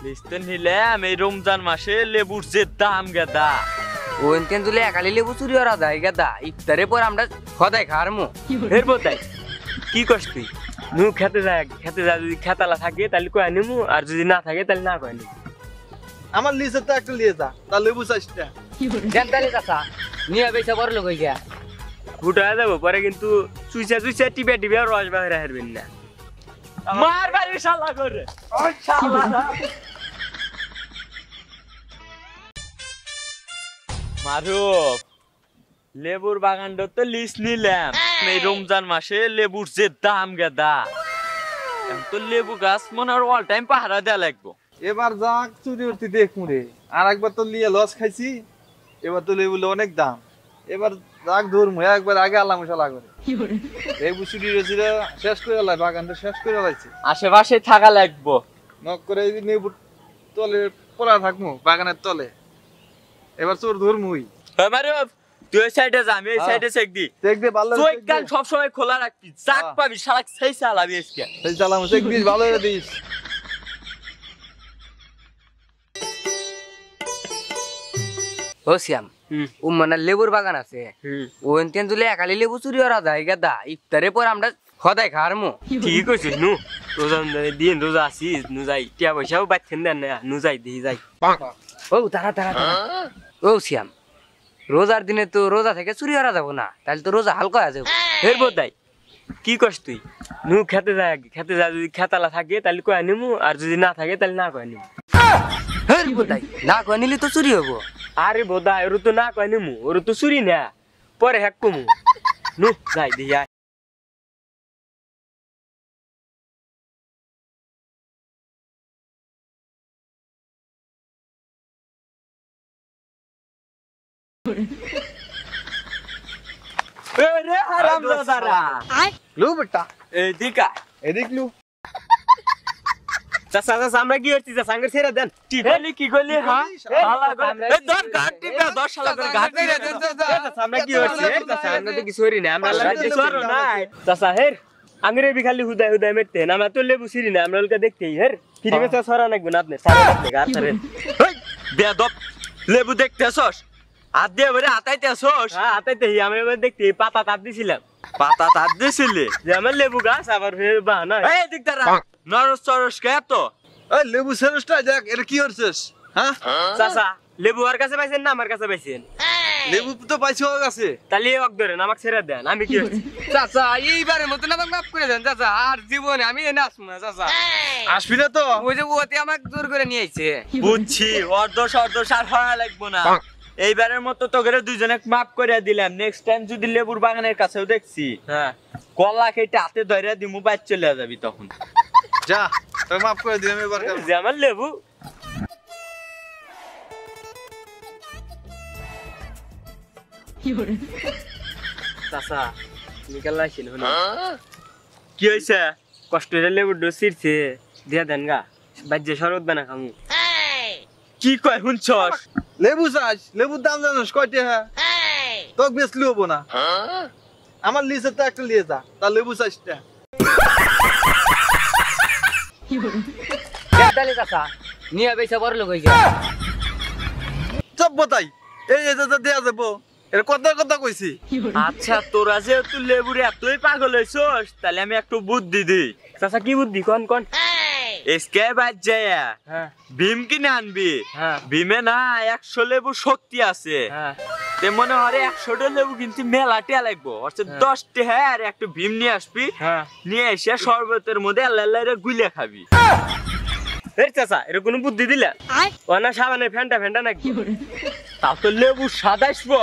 লিস্তে নিলাম এই রমজান মাসে লেবুর যে দাম গেদা ওন তেন্তুলে একালি লেবু চুরি করা যায় গেদা ইফতারে পর আমরা সদাই খারমু এর বোতাই কি কস তুই নু খেতে যা যদি খেতালা থাকে তাহলে কয় নিমু আর যদি না থাকে তাহলে না কয় নিমু আমার লিসে তো একটা লিয়ে যা তা লেবু চাইটা দেন তাহলে চাচা নিয়ে বেসা বড় লোক হইয়া ফুটা যাবো পরে কিন্তু চুইচা টিপে রস বাহিরে হারবেন না মার বাড়ি শালা করে মারুফ লেবুর বাগানটা তো লিস্ট নিলাম এই রমজান মাসে লেবুর যে দাম গেদা তো লেবু গাছ মনে হয় অল টাইম পাহারা দেয়া লাগবো এবার যাক চুরি উঠতে দেখমু রে আর একবার তো লিয়ে লস খাইছি এবার তো লেবু অনেক দাম এবার যাক ধরমু একবার আগে আল্লাহ মশলা করে লেবু চুরি হয়েছিল শেষ করে লাই বাগানটা শেষ করে লাইছে আশেপাশে থাকা লাগবো নক করে লেবু তলে পড়া থাকমু বাগানের তলে এবার চোর ধরমুই মারুফ তুই ওই সাইডে যা আমি এই সাইডে চেক দি চেক দে ভালো চোখ কান সব সময় খোলা রাখবি চাক পাবি শালা সেই চালাবি আজকে সেই চালাম চেক দিস ভালো করে দিস ও শ্যাম মানে লেবুর বাগান আছে ওন তেন্তুলে একালি লেবু চুরি করা যায় গেদা ইফতারে পর আমরা সদাই খারমু ঠিক আছে নু রোজা দিন রোজা আসিস নু যাই টিয়া পয়সাও বাচ্চেন দেন না নু যাই দিয়ে যাই ও তারা ও শ্যাম রোজার দিনে তো রোজা থেকে চুরি করা যাবো না তাহলে তো রোজা হালকা হয়ে যাবো এর বোতাই কি করছ তুই নু খেতে যা যদি খেতালা থাকে তাহলে কয় নিমু আর যদি না থাকে তাহলে না কয় নিমু হের বোধাই না কয় নিলে তো চুরি হবো আরে বোধা ওর তো না কয় নিমু ওর তো চুরি না পরে হ্যাক কমু নু যাই দিয়ে রে হারামজাদারা লু বেটা এদিকা এদিক লু চাচা আমরা কি করছি চাচা আঙ্গুর ছেড়ে দেন টিপলি কি করলি হ্যাঁ শালা করে এই ধর ঘাট টিপে 10 শালা করে ঘাট টিপে দেন চাচা আমরা কি করছি চাচা আমরা তো কিছু করি না আমরা কিছু না চাচা হের আঙ্গুরে বি খালি হুদায় মেটতে না আমরা তো লেবু সিরি না আমরা ওলকে দেখতেই হের ফিরে মেসে সরা নাকবে না আপনি সারা আপনি গাছ ছাড়েন এই বেয়াদব লেবু দেখতেছস হাত দিয়ে বলে আতাইতেছস হ্যাঁ আতাইতেই আমি এবার দেখতে পাতা তাপ দিছিলাম পাতা তাপ দিছিলি যে আমার লেবু গাছ আবার ফের বাহানা এই দিক দাঁড়া নরস চরস কে তো এই লেবু সেরসটা দেখ এটা কি করছিস হ্যাঁ চাচা লেবু আর কাছে পাইছেন না আমার কাছে পাইছেন লেবু তো পাইছো ওর কাছে তাহলে এক ধরেন আমাকে ছেড়ে দেন আমি কি করছি চাচা এইবারের মতন আমাকে মাফ করে দেন চাচা আর জীবনে আমি এনে আসবো না চাচা আসবি না তো ওই যে ওতে আমাকে জোর করে নিয়ে আইছে বুঝছি অর্ধ আর হওয়া লাগবো না এইবারের মতো তোকে দুইজনে মাফ করে দিলাম নেক্সট টাইম যদি লেবুর বাগানের কাছেও দেখছি হ্যাঁ কলা খেটে হাতে ধরে দিমু বাইর চলে যাবি তখন যা তোর মাফ করে দিলাম এবার যে আমার লেবু চাচা নিকাল আসিল কি হয়েছে কষ্ট হয়ে লেবু ডসিরছে দিয়া দেন গা বাজ্যে শরৎ বানা খামু কি কয় শুনছস লেবু চাস লেবুর দাম জানিস কয়টা হ্যাঁ তোকে বেচলি হবো না আমার লিসে তো একটা লিয়ে যা তা লেবু চাইটা তাহলে চাচা নিয়ে বেসা বড় লোক হইয়া সব বতাই এই দেয়া যাবো এটা কথা কইছি আচ্ছা তোরা যেহেতু লেবুরে এতই পাগল হইছস তাহলে আমি একটু বুদ্ধি দিই চাচা কি বুদ্ধি কোন এসকে বাদ যায় ভীম কিনে আনবি ভীমে না 100 লেবু শক্তি আছে তে মনে হয় 100টা লেবু কিন্তু মেলাটিয়া লাগবো অর্থাৎ 10টা হ্যাঁ আর একটু ভীম নিয়ে আসবি নিয়ে এসে শরবতের মধ্যে আল্লাহ গুলে খাবি এই চাচা এর কোনো বুদ্ধি দিলা ও না সাবানের ফেন্টা নাকি তাও তো লেবু সাদাইসবো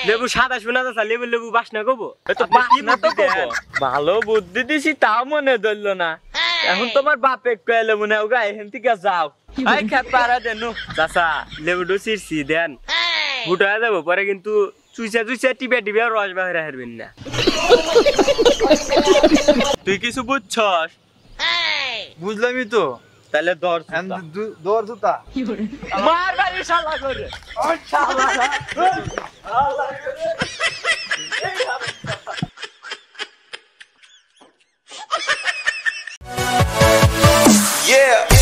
লেবু সাদাইসবো না চাচা লেবু বাসনা করবো ভালো বুদ্ধি দিছি তাও মনে ধরলো না এখন তোমার বাপে কইলে মনে হয় এখান থেকে যাও আই খেত পারা দেন চাচা লেবু ডুসিরছি দেন ফুটা যাবো পরে কিন্তু চুইচা টিপে রস বাহিরে হারবেন না তুই কিছু বুঝছস বুঝলামই তো তাহলে দর জুতা মার বাড়ি শালা করে Yeah.